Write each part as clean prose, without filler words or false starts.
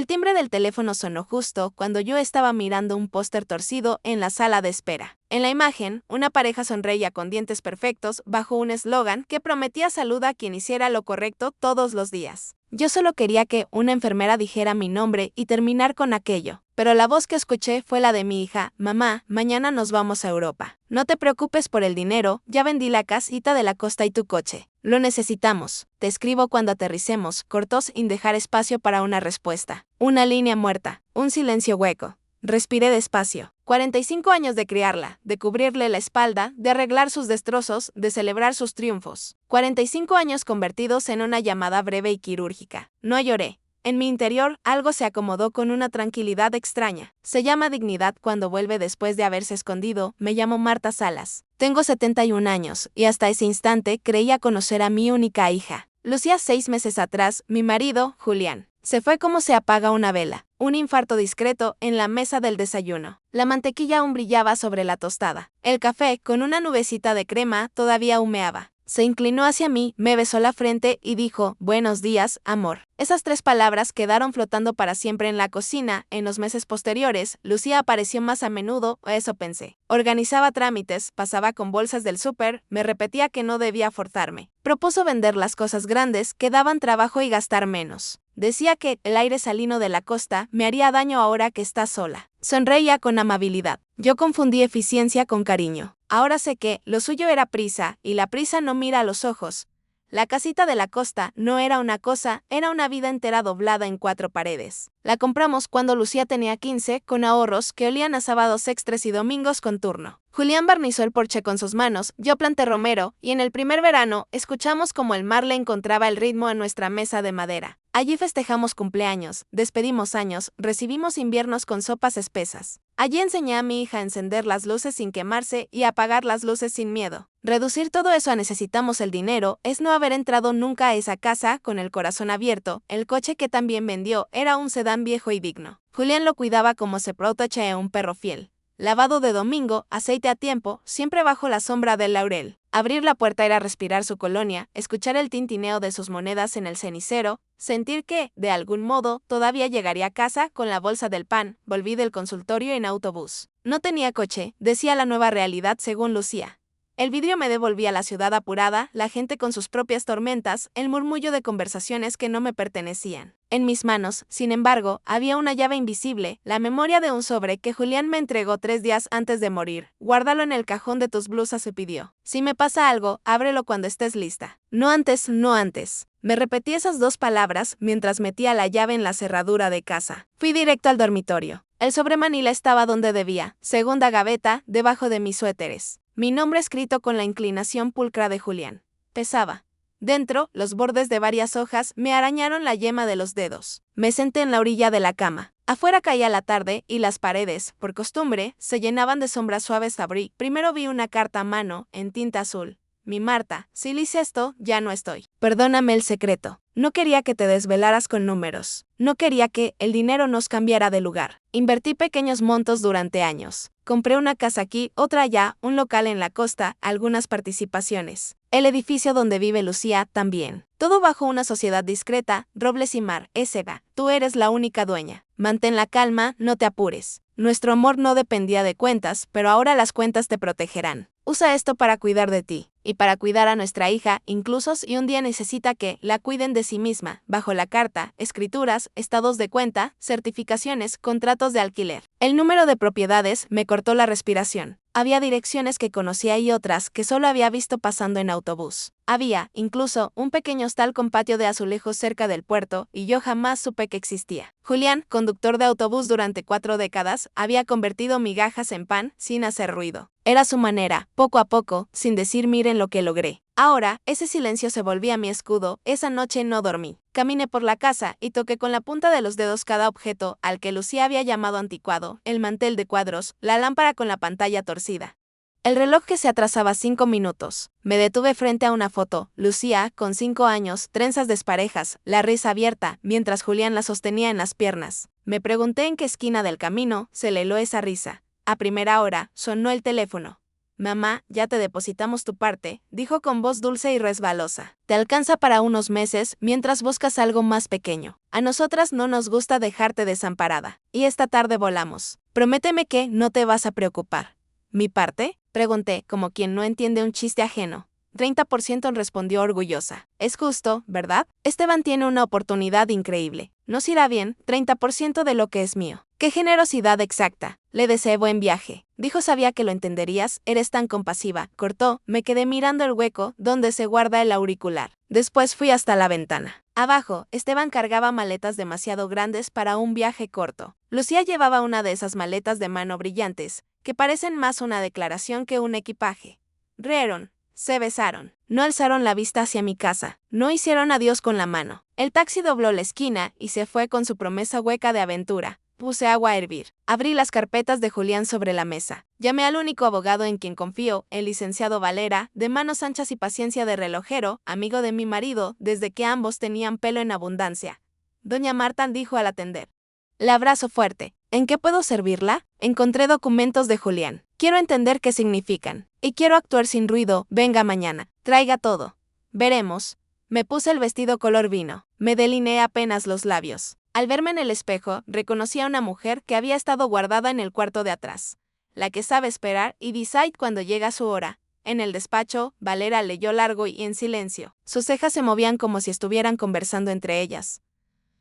El timbre del teléfono sonó justo cuando yo estaba mirando un póster torcido en la sala de espera. En la imagen, una pareja sonreía con dientes perfectos bajo un eslogan que prometía salud a quien hiciera lo correcto todos los días. Yo solo quería que una enfermera dijera mi nombre y terminar con aquello. Pero la voz que escuché fue la de mi hija: mamá, mañana nos vamos a Europa. No te preocupes por el dinero, ya vendí la casita de la costa y tu coche. Lo necesitamos. Te escribo cuando aterricemos, cortó sin dejar espacio para una respuesta. Una línea muerta, un silencio hueco. Respiré despacio. 45 años de criarla, de cubrirle la espalda, de arreglar sus destrozos, de celebrar sus triunfos. 45 años convertidos en una llamada breve y quirúrgica. No lloré. En mi interior, algo se acomodó con una tranquilidad extraña. Se llama dignidad cuando vuelve después de haberse escondido. Me llamo Marta Salas. Tengo 71 años, y hasta ese instante creía conocer a mi única hija. Lucía 6 meses atrás, mi marido, Julián. Se fue como se apaga una vela. Un infarto discreto en la mesa del desayuno. La mantequilla aún brillaba sobre la tostada. El café, con una nubecita de crema, todavía humeaba. Se inclinó hacia mí, me besó la frente y dijo: buenos días, amor. Esas 3 palabras quedaron flotando para siempre en la cocina. En los meses posteriores, Lucía apareció más a menudo, o eso pensé. Organizaba trámites, pasaba con bolsas del súper, me repetía que no debía forzarme. Propuso vender las cosas grandes que daban trabajo y gastar menos. Decía que el aire salino de la costa me haría daño ahora que está sola. Sonreía con amabilidad. Yo confundí eficiencia con cariño. Ahora sé que lo suyo era prisa, y la prisa no mira a los ojos. La casita de la costa no era una cosa, era una vida entera doblada en 4 paredes. La compramos cuando Lucía tenía 15, con ahorros que olían a sábados extras y domingos con turno. Julián barnizó el porche con sus manos, yo planté romero, y en el primer verano escuchamos como el mar le encontraba el ritmo a nuestra mesa de madera. Allí festejamos cumpleaños, despedimos años, recibimos inviernos con sopas espesas. Allí enseñé a mi hija a encender las luces sin quemarse y a apagar las luces sin miedo. Reducir todo eso a necesitamos el dinero es no haber entrado nunca a esa casa con el corazón abierto. El coche que también vendió era un sedán viejo y digno. Julián lo cuidaba como se protege a un perro fiel. Lavado de domingo, aceite a tiempo, siempre bajo la sombra del laurel. Abrir la puerta era respirar su colonia, escuchar el tintineo de sus monedas en el cenicero, sentir que, de algún modo, todavía llegaría a casa con la bolsa del pan. Volví del consultorio en autobús. No tenía coche, decía la nueva realidad según Lucía. El vidrio me devolvía la ciudad apurada, la gente con sus propias tormentas, el murmullo de conversaciones que no me pertenecían. En mis manos, sin embargo, había una llave invisible, la memoria de un sobre que Julián me entregó 3 días antes de morir. Guárdalo en el cajón de tus blusas, se pidió. Si me pasa algo, ábrelo cuando estés lista. No antes, no antes. Me repetí esas 2 palabras mientras metía la llave en la cerradura de casa. Fui directo al dormitorio. El sobre manila estaba donde debía, segunda gaveta, debajo de mis suéteres. Mi nombre escrito con la inclinación pulcra de Julián. Pesaba. Dentro, los bordes de varias hojas me arañaron la yema de los dedos. Me senté en la orilla de la cama. Afuera caía la tarde y las paredes, por costumbre, se llenaban de sombras suaves. Abrí. Primero vi una carta a mano, en tinta azul. Mi Marta, si hice esto, ya no estoy. Perdóname el secreto. No quería que te desvelaras con números. No quería que el dinero nos cambiara de lugar. Invertí pequeños montos durante años. Compré una casa aquí, otra allá, un local en la costa, algunas participaciones. El edificio donde vive Lucía también. Todo bajo una sociedad discreta, robles y mar. Ésega, tú eres la única dueña. Mantén la calma, no te apures. Nuestro amor no dependía de cuentas, pero ahora las cuentas te protegerán. Usa esto para cuidar de ti, y para cuidar a nuestra hija, incluso si un día necesita que la cuiden de sí misma. Bajo la carta, escrituras, estados de cuenta, certificaciones, contratos de alquiler. El número de propiedades me cortó la respiración. Había direcciones que conocía y otras que solo había visto pasando en autobús. Había, incluso, un pequeño hostal con patio de azulejos cerca del puerto, y yo jamás supe que existía. Julián, conductor de autobús durante 4 décadas, había convertido migajas en pan sin hacer ruido. Era su manera, poco a poco, sin decir miren lo que logré. Ahora, ese silencio se volvía mi escudo. Esa noche no dormí. Caminé por la casa y toqué con la punta de los dedos cada objeto al que Lucía había llamado anticuado, el mantel de cuadros, la lámpara con la pantalla torcida. El reloj que se atrasaba 5 minutos. Me detuve frente a una foto. Lucía, con 5 años, trenzas desparejas, la risa abierta, mientras Julián la sostenía en las piernas. Me pregunté en qué esquina del camino se le heló esa risa. A primera hora, sonó el teléfono. Mamá, ya te depositamos tu parte, dijo con voz dulce y resbalosa. Te alcanza para unos meses mientras buscas algo más pequeño. A nosotras no nos gusta dejarte desamparada. Y esta tarde volamos. Prométeme que no te vas a preocupar. ¿Mi parte? Pregunté, como quien no entiende un chiste ajeno. 30% respondió orgullosa. Es justo, ¿verdad? Esteban tiene una oportunidad increíble. Nos irá bien, 30% de lo que es mío. ¡Qué generosidad exacta! Le deseé buen viaje. Dijo, sabía que lo entenderías, eres tan compasiva. Cortó, me quedé mirando el hueco donde se guarda el auricular. Después fui hasta la ventana. Abajo, Esteban cargaba maletas demasiado grandes para un viaje corto. Lucía llevaba una de esas maletas de mano brillantes, que parecen más una declaración que un equipaje. Rieron. Se besaron. No alzaron la vista hacia mi casa. No hicieron adiós con la mano. El taxi dobló la esquina y se fue con su promesa hueca de aventura. Puse agua a hervir. Abrí las carpetas de Julián sobre la mesa. Llamé al único abogado en quien confío, el licenciado Valera, de manos anchas y paciencia de relojero, amigo de mi marido, desde que ambos tenían pelo en abundancia. Doña Marta dijo al atender. La abrazo fuerte. ¿En qué puedo servirla? Encontré documentos de Julián. Quiero entender qué significan. Y quiero actuar sin ruido. Venga mañana. Traiga todo. Veremos. Me puse el vestido color vino. Me delineé apenas los labios. Al verme en el espejo, reconocí a una mujer que había estado guardada en el cuarto de atrás. La que sabe esperar y decide cuando llega su hora. En el despacho, Valera leyó largo y en silencio. Sus cejas se movían como si estuvieran conversando entre ellas.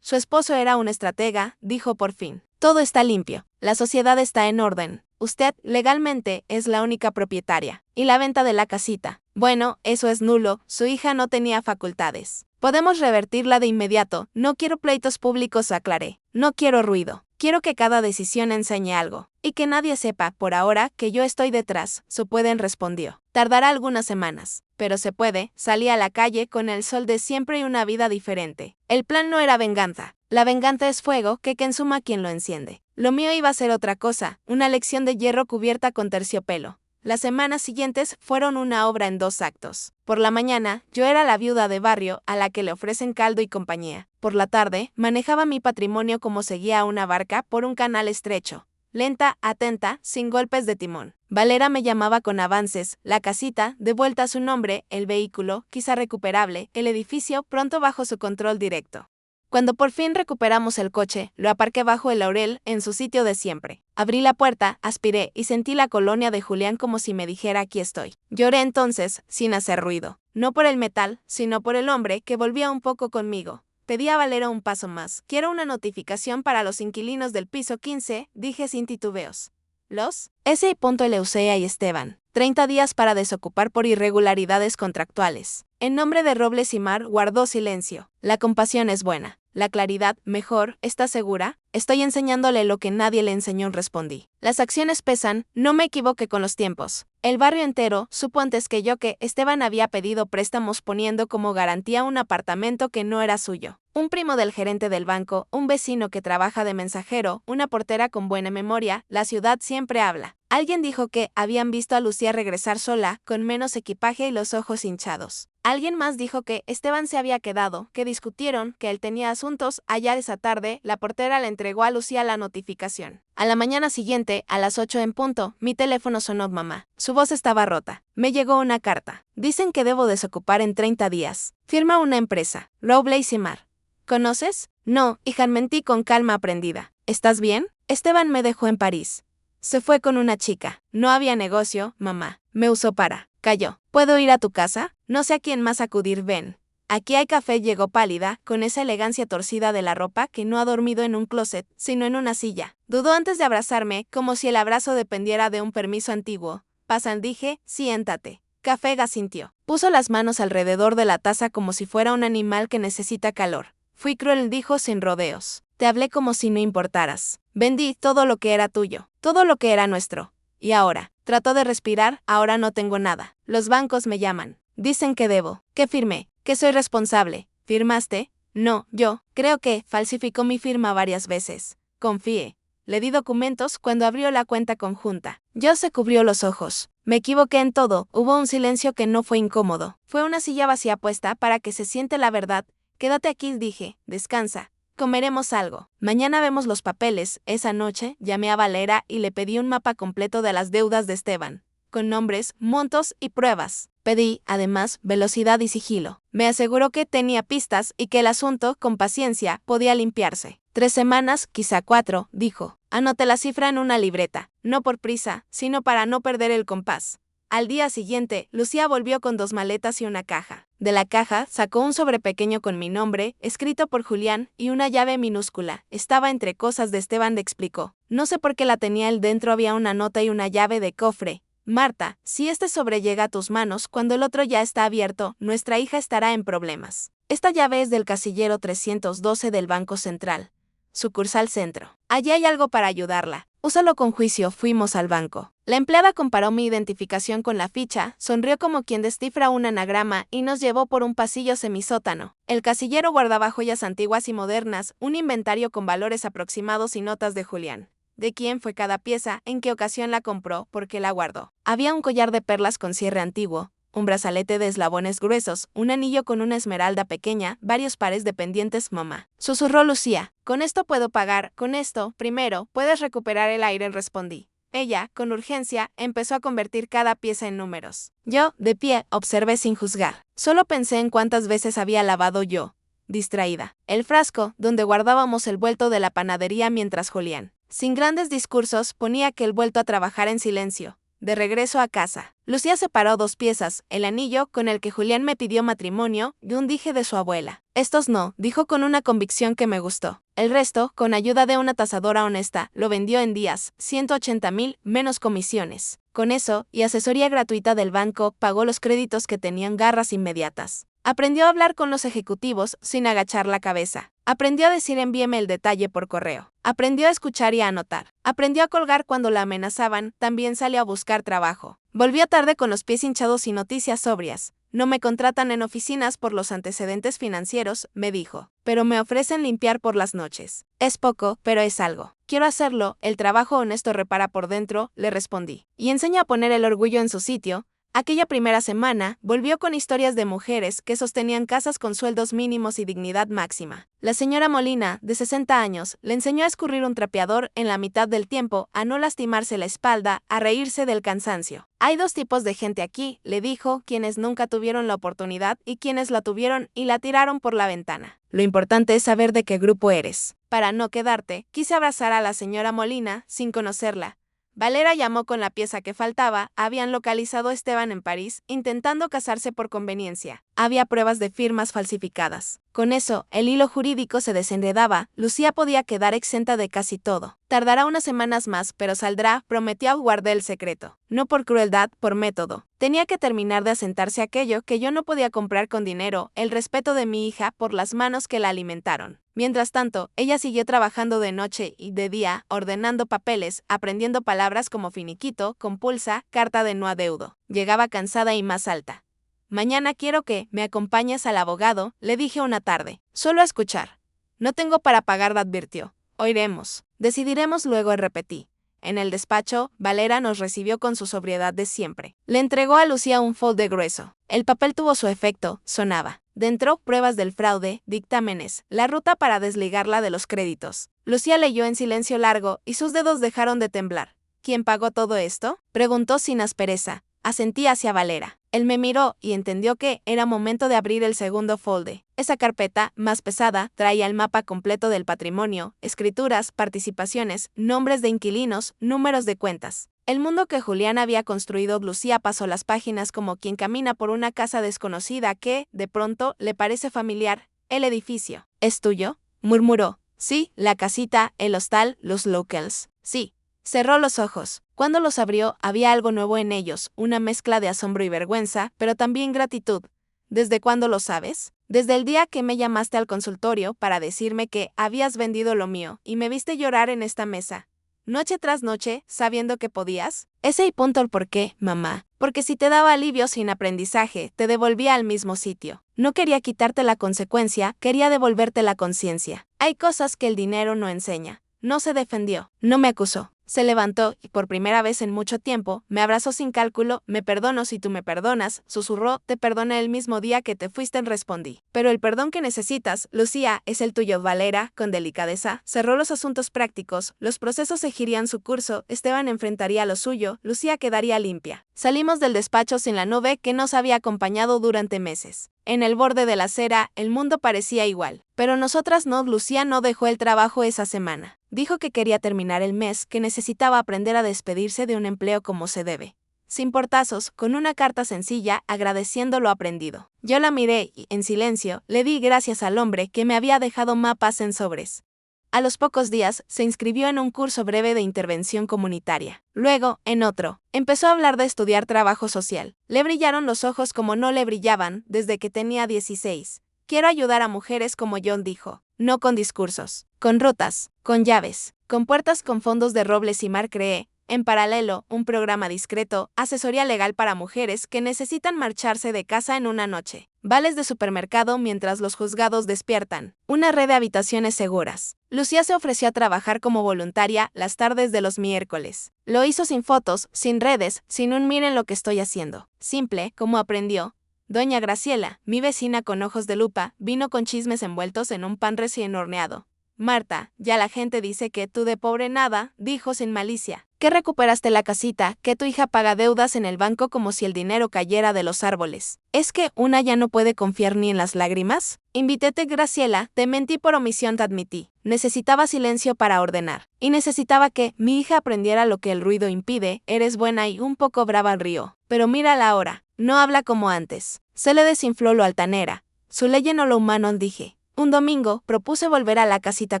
Su esposo era un estratega, dijo por fin. Todo está limpio. La sociedad está en orden. Usted, legalmente, es la única propietaria. Y la venta de la casita. Bueno, eso es nulo, su hija no tenía facultades. Podemos revertirla de inmediato, no quiero pleitos públicos, aclaré. No quiero ruido. Quiero que cada decisión enseñe algo. Y que nadie sepa, por ahora, que yo estoy detrás, su pueden respondió. Tardará algunas semanas. Pero se puede, salí a la calle con el sol de siempre y una vida diferente. El plan no era venganza. La venganza es fuego que consuma quien lo enciende. Lo mío iba a ser otra cosa, una lección de hierro cubierta con terciopelo. Las semanas siguientes fueron una obra en 2 actos. Por la mañana, yo era la viuda de barrio a la que le ofrecen caldo y compañía. Por la tarde, manejaba mi patrimonio como seguía a una barca por un canal estrecho. Lenta, atenta, sin golpes de timón. Valera me llamaba con avances, la casita, de vuelta a su nombre, el vehículo, quizá recuperable, el edificio, pronto bajo su control directo. Cuando por fin recuperamos el coche, lo aparqué bajo el laurel, en su sitio de siempre. Abrí la puerta, aspiré y sentí la colonia de Julián como si me dijera aquí estoy. Lloré entonces, sin hacer ruido. No por el metal, sino por el hombre que volvía un poco conmigo. Pedí a Valera un paso más. Quiero una notificación para los inquilinos del piso 15, dije sin titubeos. ¿Los? S. Eleusea y Esteban. 30 días para desocupar por irregularidades contractuales. En nombre de Robles y Mar guardó silencio. La compasión es buena. La claridad, mejor, ¿estás segura? Estoy enseñándole lo que nadie le enseñó, respondí. Las acciones pesan, no me equivoqué con los tiempos. El barrio entero supo antes que yo que Esteban había pedido préstamos poniendo como garantía un apartamento que no era suyo. Un primo del gerente del banco, un vecino que trabaja de mensajero, una portera con buena memoria, la ciudad siempre habla. Alguien dijo que habían visto a Lucía regresar sola, con menos equipaje y los ojos hinchados. Alguien más dijo que Esteban se había quedado, que discutieron, que él tenía asuntos. Allá esa tarde, la portera le entregó a Lucía la notificación. A la mañana siguiente, a las 8 en punto, mi teléfono sonó. Mamá. Su voz estaba rota. Me llegó una carta. Dicen que debo desocupar en 30 días. Firma una empresa. Robles y Mar. ¿Conoces? No, hija, mentí con calma aprendida. ¿Estás bien? Esteban me dejó en París. Se fue con una chica. No había negocio, mamá. Me usó para. Cayó. ¿Puedo ir a tu casa? No sé a quién más acudir, ven. Aquí hay café, llegó pálida, con esa elegancia torcida de la ropa que no ha dormido en un closet, sino en una silla. Dudó antes de abrazarme, como si el abrazo dependiera de un permiso antiguo. Pasan, dije, siéntate. Café asintió. Puso las manos alrededor de la taza como si fuera un animal que necesita calor. Fui cruel, dijo sin rodeos. Te hablé como si no importaras. Vendí todo lo que era tuyo, todo lo que era nuestro. Y ahora, trato de respirar, ahora no tengo nada. Los bancos me llaman. Dicen que debo, que firmé, que soy responsable. ¿Firmaste? No, yo, creo que, falsificó mi firma varias veces. Confié. Le di documentos cuando abrió la cuenta conjunta. Yo se cubrió los ojos. Me equivoqué en todo, hubo un silencio que no fue incómodo. Fue una silla vacía puesta para que se siente la verdad. Quédate aquí, dije, descansa. Comeremos algo. Mañana vemos los papeles. Esa noche, llamé a Valera y le pedí un mapa completo de las deudas de Esteban. con nombres, montos y pruebas. Pedí, además, velocidad y sigilo. Me aseguró que tenía pistas y que el asunto, con paciencia, podía limpiarse. 3 semanas, quizá 4, dijo. Anoté la cifra en una libreta, no por prisa, sino para no perder el compás. Al día siguiente, Lucía volvió con 2 maletas y una caja. De la caja, sacó un sobre pequeño con mi nombre, escrito por Julián, y una llave minúscula. Estaba entre cosas de Esteban, le explicó. No sé por qué la tenía él. Dentro había una nota y una llave de cofre. Marta, si este sobre llega a tus manos cuando el otro ya está abierto, nuestra hija estará en problemas. Esta llave es del casillero 312 del Banco Central. Sucursal Centro. Allí hay algo para ayudarla. Úsalo con juicio. Fuimos al banco. La empleada comparó mi identificación con la ficha, sonrió como quien descifra un anagrama y nos llevó por un pasillo semisótano. El casillero guardaba joyas antiguas y modernas, un inventario con valores aproximados y notas de Julián. De quién fue cada pieza, en qué ocasión la compró, por qué la guardó. Había un collar de perlas con cierre antiguo, un brazalete de eslabones gruesos, un anillo con una esmeralda pequeña, varios pares de pendientes. Mamá, susurró Lucía. Con esto puedo pagar, con esto, primero, puedes recuperar el aire, respondí. Ella, con urgencia, empezó a convertir cada pieza en números. Yo, de pie, observé sin juzgar. Solo pensé en cuántas veces había lavado yo, distraída, el frasco donde guardábamos el vuelto de la panadería mientras Julián, sin grandes discursos, ponía aquel vuelto a trabajar en silencio. De regreso a casa, Lucía separó 2 piezas, el anillo con el que Julián me pidió matrimonio y un dije de su abuela. Estos no, dijo con una convicción que me gustó. El resto, con ayuda de una tasadora honesta, lo vendió en días, 180,000, menos comisiones. Con eso, y asesoría gratuita del banco, pagó los créditos que tenían garras inmediatas. Aprendió a hablar con los ejecutivos sin agachar la cabeza. Aprendió a decir envíeme el detalle por correo. Aprendió a escuchar y a anotar. Aprendió a colgar cuando la amenazaban. También salió a buscar trabajo. Volvió tarde con los pies hinchados y noticias sobrias. No me contratan en oficinas por los antecedentes financieros, me dijo, pero me ofrecen limpiar por las noches. Es poco, pero es algo. Quiero hacerlo, el trabajo honesto repara por dentro, le respondí. Y enseña a poner el orgullo en su sitio. Aquella primera semana, volvió con historias de mujeres que sostenían casas con sueldos mínimos y dignidad máxima. La señora Molina, de 60 años, le enseñó a escurrir un trapeador en la mitad del tiempo, a no lastimarse la espalda, a reírse del cansancio. Hay 2 tipos de gente aquí, le dijo, quienes nunca tuvieron la oportunidad y quienes la tuvieron y la tiraron por la ventana. Lo importante es saber de qué grupo eres. Para no quedarte, quise abrazar a la señora Molina, sin conocerla. Valera llamó con la pieza que faltaba. Habían localizado a Esteban en París, intentando casarse por conveniencia. Había pruebas de firmas falsificadas. Con eso, el hilo jurídico se desenredaba. Lucía podía quedar exenta de casi todo. Tardará unas semanas más, pero saldrá, prometió. Guardé el secreto. No por crueldad, por método. Tenía que terminar de asentarse aquello que yo no podía comprar con dinero, el respeto de mi hija por las manos que la alimentaron. Mientras tanto, ella siguió trabajando de noche y de día, ordenando papeles, aprendiendo palabras como finiquito, compulsa, carta de no adeudo. Llegaba cansada y más alta. Mañana quiero que me acompañes al abogado, le dije una tarde. Solo a escuchar. No tengo para pagar, advirtió. Oiremos. Decidiremos luego, repetí. En el despacho, Valera nos recibió con su sobriedad de siempre. Le entregó a Lucía un folder grueso. El papel tuvo su efecto, sonaba. Dentro, pruebas del fraude, dictámenes, la ruta para desligarla de los créditos. Lucía leyó en silencio largo y sus dedos dejaron de temblar. ¿Quién pagó todo esto?, preguntó sin aspereza. Asentí hacia Valera. Él me miró y entendió que era momento de abrir el segundo folder. Esa carpeta, más pesada, traía el mapa completo del patrimonio, escrituras, participaciones, nombres de inquilinos, números de cuentas. El mundo que Julián había construido. Lucía pasó las páginas como quien camina por una casa desconocida que, de pronto, le parece familiar. El edificio. ¿Es tuyo?, murmuró. Sí, la casita, el hostal, los locals. Sí. Cerró los ojos. Cuando los abrió, había algo nuevo en ellos, una mezcla de asombro y vergüenza, pero también gratitud. ¿Desde cuándo lo sabes? Desde el día que me llamaste al consultorio para decirme que habías vendido lo mío y me viste llorar en esta mesa. Noche tras noche, sabiendo que podías. Ese y punto el por qué, mamá. Porque si te daba alivio sin aprendizaje, te devolvía al mismo sitio. No quería quitarte la consecuencia, quería devolverte la conciencia. Hay cosas que el dinero no enseña. No se defendió. No me acusó. Se levantó y por primera vez en mucho tiempo me abrazó sin cálculo. Me perdono si tú me perdonas, susurró. Te perdoné el mismo día que te fuiste, respondí. Pero el perdón que necesitas, Lucía, es el tuyo. Valera, con delicadeza, cerró los asuntos prácticos. Los procesos seguirían su curso. Esteban enfrentaría lo suyo. Lucía quedaría limpia. Salimos del despacho sin la nube que nos había acompañado durante meses. En el borde de la acera, el mundo parecía igual. Pero nosotras no. Lucía no dejó el trabajo esa semana. Dijo que quería terminar el mes, que necesitaba aprender a despedirse de un empleo como se debe. Sin portazos, con una carta sencilla, agradeciendo lo aprendido. Yo la miré y, en silencio, le di gracias al hombre que me había dejado mapas en sobres. A los pocos días, se inscribió en un curso breve de intervención comunitaria. Luego, en otro, empezó a hablar de estudiar trabajo social. Le brillaron los ojos como no le brillaban desde que tenía 16. Quiero ayudar a mujeres como John dijo. No con discursos, con rutas, con llaves, con puertas con fondos de robles y mar. Creé, en paralelo, un programa discreto, asesoría legal para mujeres que necesitan marcharse de casa en una noche, vales de supermercado mientras los juzgados despiertan, una red de habitaciones seguras. Lucía se ofreció a trabajar como voluntaria las tardes de los miércoles. Lo hizo sin fotos, sin redes, sin un miren lo que estoy haciendo. Simple, como aprendió. Doña Graciela, mi vecina con ojos de lupa, vino con chismes envueltos en un pan recién horneado. Marta, ya la gente dice que tú de pobre nada, dijo sin malicia. Que recuperaste la casita, que tu hija paga deudas en el banco como si el dinero cayera de los árboles. ¿Es que una ya no puede confiar ni en las lágrimas? Invítate, Graciela, te mentí por omisión, te admití. Necesitaba silencio para ordenar. Y necesitaba que mi hija aprendiera lo que el ruido impide. Eres buena y un poco brava, río. Pero mírala ahora. No habla como antes. Se le desinfló lo altanera. Su ley llenó lo humano, dije. Un domingo, propuse volver a la casita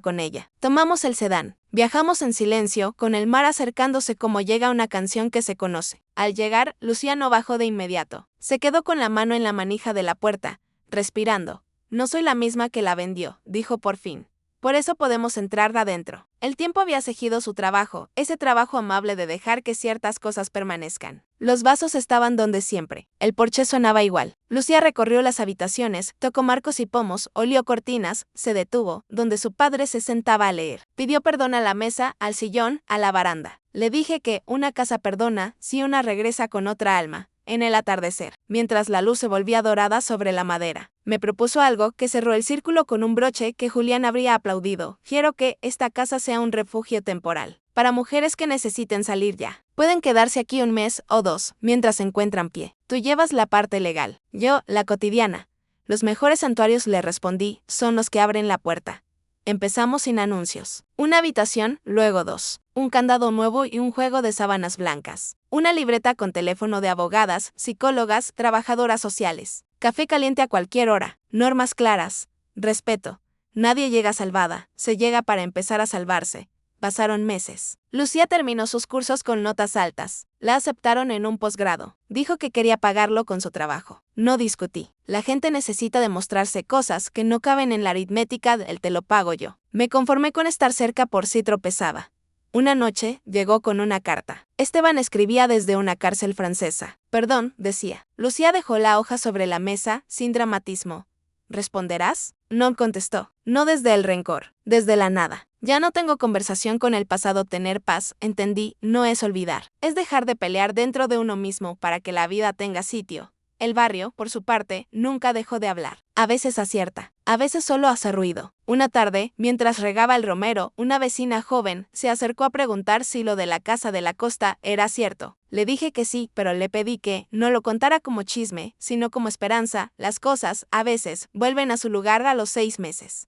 con ella. Tomamos el sedán. Viajamos en silencio, con el mar acercándose como llega una canción que se conoce. Al llegar, Lucía no bajó de inmediato. Se quedó con la mano en la manija de la puerta, respirando. No soy la misma que la vendió, dijo por fin. Por eso podemos entrar adentro. El tiempo había seguido su trabajo, ese trabajo amable de dejar que ciertas cosas permanezcan. Los vasos estaban donde siempre. El porche sonaba igual. Lucía recorrió las habitaciones, tocó marcos y pomos, olió cortinas, se detuvo, donde su padre se sentaba a leer. Pidió perdón a la mesa, al sillón, a la baranda. Le dije que una casa perdona si una regresa con otra alma. En el atardecer, mientras la luz se volvía dorada sobre la madera. Me propuso algo que cerró el círculo con un broche que Julián habría aplaudido. Quiero que esta casa sea un refugio temporal. Para mujeres que necesiten salir ya. Pueden quedarse aquí un mes o dos, mientras encuentran pie. Tú llevas la parte legal. Yo, la cotidiana. Los mejores santuarios, le respondí, son los que abren la puerta. Empezamos sin anuncios. Una habitación, luego dos. Un candado nuevo y un juego de sábanas blancas. Una libreta con teléfono de abogadas, psicólogas, trabajadoras sociales. Café caliente a cualquier hora. Normas claras. Respeto. Nadie llega salvada, se llega para empezar a salvarse. Pasaron meses. Lucía terminó sus cursos con notas altas. La aceptaron en un posgrado. Dijo que quería pagarlo con su trabajo. No discutí. La gente necesita demostrarse cosas que no caben en la aritmética del te lo pago yo. Me conformé con estar cerca por si tropezaba. Una noche, llegó con una carta. Esteban escribía desde una cárcel francesa. Perdón, decía. Lucía dejó la hoja sobre la mesa, sin dramatismo. ¿Responderás? No contestó. No desde el rencor, desde la nada. Ya no tengo conversación con el pasado. Tener paz, entendí, no es olvidar. Es dejar de pelear dentro de uno mismo para que la vida tenga sitio. El barrio, por su parte, nunca dejó de hablar. A veces acierta, a veces solo hace ruido. Una tarde, mientras regaba el romero, una vecina joven se acercó a preguntar si lo de la casa de la costa era cierto. Le dije que sí, pero le pedí que no lo contara como chisme, sino como esperanza. Las cosas, a veces, vuelven a su lugar a los 6 meses.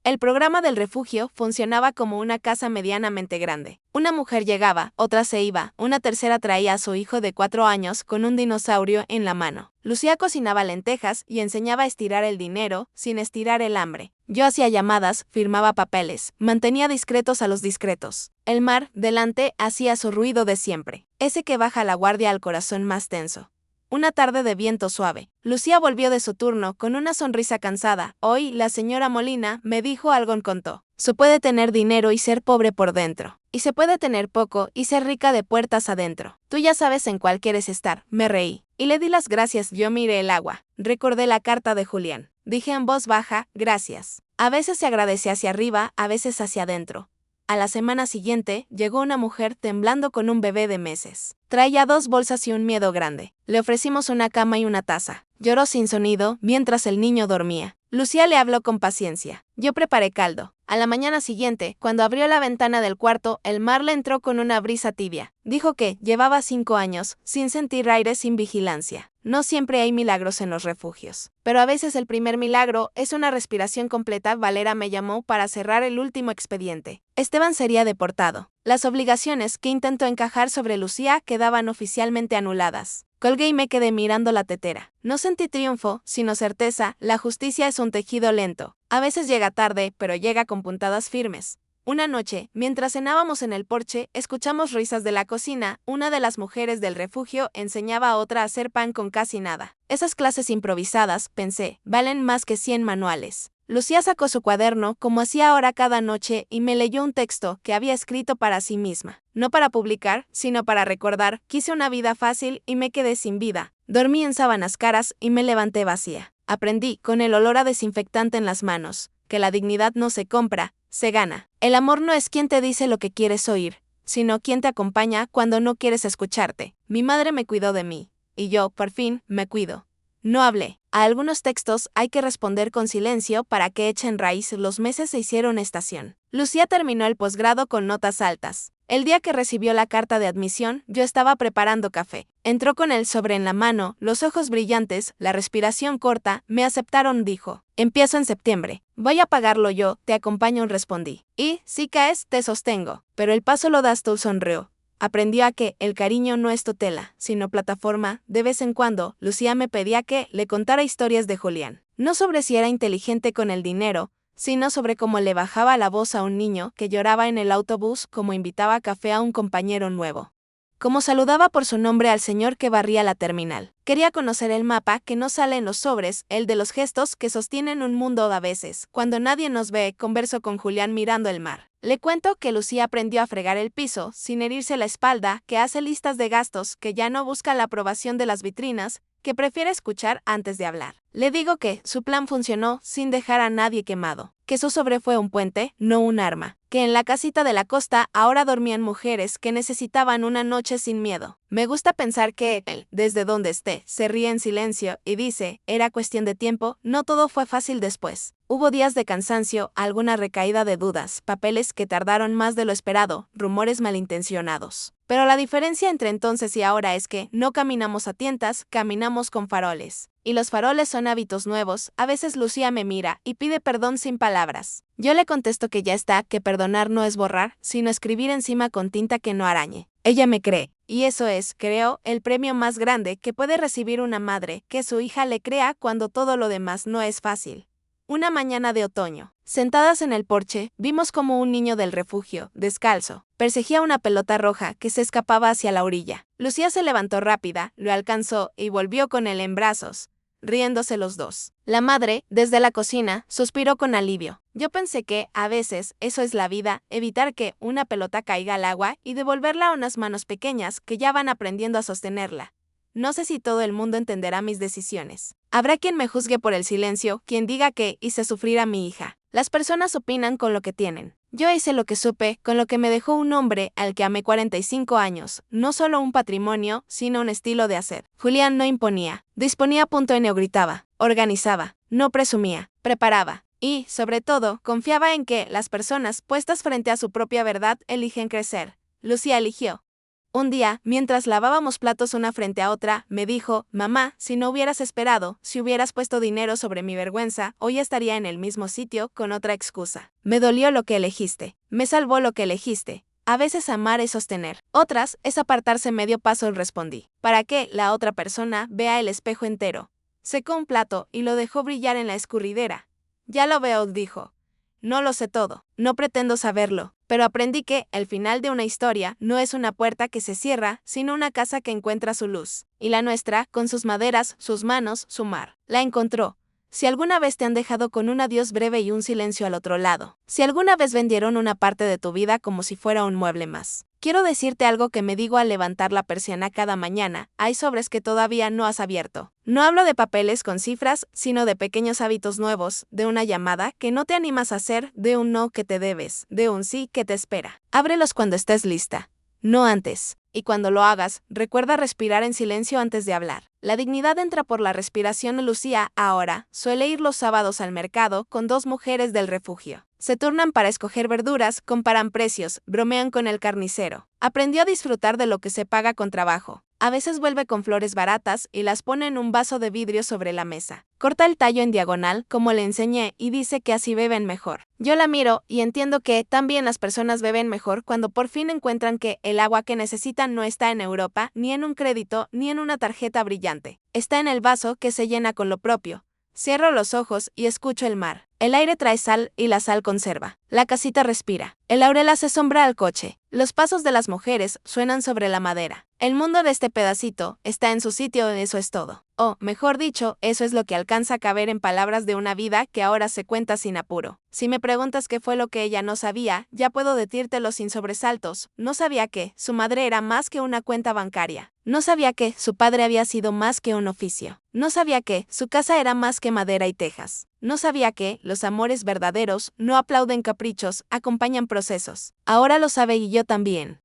El programa del refugio funcionaba como una casa medianamente grande. Una mujer llegaba, otra se iba, una tercera traía a su hijo de 4 años con un dinosaurio en la mano. Lucía cocinaba lentejas y enseñaba a estirar el dinero sin estirar el hambre. Yo hacía llamadas, firmaba papeles, mantenía discretos a los discretos. El mar, delante, hacía su ruido de siempre, ese que baja la guardia al corazón más tenso. Una tarde de viento suave. Lucía volvió de su turno con una sonrisa cansada. Hoy, la señora Molina me dijo algo, contó. Se puede tener dinero y ser pobre por dentro. Y se puede tener poco y ser rica de puertas adentro. Tú ya sabes en cuál quieres estar. Me reí. Y le di las gracias. Yo miré el agua. Recordé la carta de Julián. Dije en voz baja, gracias. A veces se agradece hacia arriba, a veces hacia adentro. A la semana siguiente, llegó una mujer temblando con un bebé de meses. Traía 2 bolsas y un miedo grande. Le ofrecimos una cama y una taza. Lloró sin sonido mientras el niño dormía. Lucía le habló con paciencia. Yo preparé caldo. A la mañana siguiente, cuando abrió la ventana del cuarto, el mar le entró con una brisa tibia. Dijo que llevaba 5 años, sin sentir aire, sin vigilancia. No siempre hay milagros en los refugios. Pero a veces el primer milagro es una respiración completa. Valera me llamó para cerrar el último expediente. Esteban sería deportado. Las obligaciones que intentó encajar sobre Lucía quedaban oficialmente anuladas. Colgué y me quedé mirando la tetera. No sentí triunfo, sino certeza. La justicia es un tejido lento. A veces llega tarde, pero llega con puntadas firmes. Una noche, mientras cenábamos en el porche, escuchamos risas de la cocina. Una de las mujeres del refugio enseñaba a otra a hacer pan con casi nada. Esas clases improvisadas, pensé, valen más que 100 manuales. Lucía sacó su cuaderno, como hacía ahora cada noche, y me leyó un texto que había escrito para sí misma. No para publicar, sino para recordar. Quise una vida fácil y me quedé sin vida. Dormí en sábanas caras y me levanté vacía. Aprendí, con el olor a desinfectante en las manos, que la dignidad no se compra, se gana. El amor no es quien te dice lo que quieres oír, sino quien te acompaña cuando no quieres escucharte. Mi madre me cuidó de mí, y yo, por fin, me cuido. No hablé. A algunos textos hay que responder con silencio para que echen raíz. Los meses se hicieron estación. Lucía terminó el posgrado con notas altas. El día que recibió la carta de admisión, yo estaba preparando café. Entró con el sobre en la mano, los ojos brillantes, la respiración corta. Me aceptaron, dijo. Empiezo en septiembre. Voy a pagarlo yo, te acompaño, respondí. Y, si caes, te sostengo. Pero el paso lo das tú, sonrió. Aprendió a que el cariño no es tutela, sino plataforma. De vez en cuando, Lucía me pedía que le contara historias de Julián. No sobre si era inteligente con el dinero, sino sobre cómo le bajaba la voz a un niño que lloraba en el autobús, cómo invitaba a café a un compañero nuevo, cómo saludaba por su nombre al señor que barría la terminal. Quería conocer el mapa que no sale en los sobres, el de los gestos que sostienen un mundo a veces. Cuando nadie nos ve, converso con Julián mirando el mar. Le cuento que Lucía aprendió a fregar el piso, sin herirse la espalda, que hace listas de gastos, que ya no busca la aprobación de las vitrinas, que prefiere escuchar antes de hablar. Le digo que su plan funcionó sin dejar a nadie quemado, que su sobre fue un puente, no un arma, que en la casita de la costa ahora dormían mujeres que necesitaban una noche sin miedo. Me gusta pensar que él, desde donde esté, se ríe en silencio y dice, era cuestión de tiempo. No todo fue fácil después. Hubo días de cansancio, alguna recaída de dudas, papeles que tardaron más de lo esperado, rumores malintencionados. Pero la diferencia entre entonces y ahora es que no caminamos a tientas, caminamos con faroles. Y los faroles son hábitos nuevos. A veces Lucía me mira y pide perdón sin palabras. Yo le contesto que ya está, que perdonar no es borrar, sino escribir encima con tinta que no arañe. Ella me cree. Y eso es, creo, el premio más grande que puede recibir una madre, que su hija le crea cuando todo lo demás no es fácil. Una mañana de otoño, sentadas en el porche, vimos como un niño del refugio, descalzo, perseguía una pelota roja que se escapaba hacia la orilla. Lucía se levantó rápida, lo alcanzó y volvió con él en brazos, riéndose los dos. La madre, desde la cocina, suspiró con alivio. Yo pensé que, a veces, eso es la vida, evitar que una pelota caiga al agua y devolverla a unas manos pequeñas que ya van aprendiendo a sostenerla. No sé si todo el mundo entenderá mis decisiones. Habrá quien me juzgue por el silencio, quien diga que hice sufrir a mi hija. Las personas opinan con lo que tienen. Yo hice lo que supe, con lo que me dejó un hombre al que amé 45 años, no solo un patrimonio, sino un estilo de hacer. Julián no imponía, disponía, gritaba, organizaba, no presumía, preparaba. Y, sobre todo, confiaba en que las personas puestas frente a su propia verdad eligen crecer. Lucía eligió. Un día, mientras lavábamos platos una frente a otra, me dijo, mamá, si no hubieras esperado, si hubieras puesto dinero sobre mi vergüenza, hoy estaría en el mismo sitio con otra excusa. Me dolió lo que elegiste. Me salvó lo que elegiste. A veces amar es sostener. Otras es apartarse medio paso, respondí. Para que la otra persona vea el espejo entero. Secó un plato y lo dejó brillar en la escurridera. Ya lo veo, dijo. No lo sé todo, no pretendo saberlo, pero aprendí que el final de una historia no es una puerta que se cierra, sino una casa que encuentra su luz. Y la nuestra, con sus maderas, sus manos, su mar, la encontró. Si alguna vez te han dejado con un adiós breve y un silencio al otro lado, si alguna vez vendieron una parte de tu vida como si fuera un mueble más, Quiero decirte algo que me digo al levantar la persiana cada mañana, hay sobres que todavía no has abierto. No hablo de papeles con cifras, sino de pequeños hábitos nuevos, de una llamada que no te animas a hacer, de un no que te debes, de un sí que te espera. Ábrelos cuando estés lista, no antes. Y cuando lo hagas, recuerda respirar en silencio antes de hablar. La dignidad entra por la respiración. Lucía, ahora, suele ir los sábados al mercado con dos mujeres del refugio. Se turnan para escoger verduras, comparan precios, bromean con el carnicero. Aprendió a disfrutar de lo que se paga con trabajo. A veces vuelve con flores baratas y las pone en un vaso de vidrio sobre la mesa. Corta el tallo en diagonal, como le enseñé, y dice que así beben mejor. Yo la miro y entiendo que también las personas beben mejor cuando por fin encuentran que el agua que necesitan no está en Europa, ni en un crédito, ni en una tarjeta brillante. Está en el vaso que se llena con lo propio. Cierro los ojos y escucho el mar. El aire trae sal y la sal conserva. La casita respira. El laurel hace sombra al coche. Los pasos de las mujeres suenan sobre la madera. El mundo de este pedacito está en su sitio, eso es todo. O, mejor dicho, eso es lo que alcanza a caber en palabras de una vida que ahora se cuenta sin apuro. Si me preguntas qué fue lo que ella no sabía, ya puedo decírtelo sin sobresaltos. No sabía que su madre era más que una cuenta bancaria. No sabía que su padre había sido más que un oficio. No sabía que su casa era más que madera y tejas. No sabía que los amores verdaderos no aplauden caprichos, acompañan procesos. Ahora lo sabe y yo también.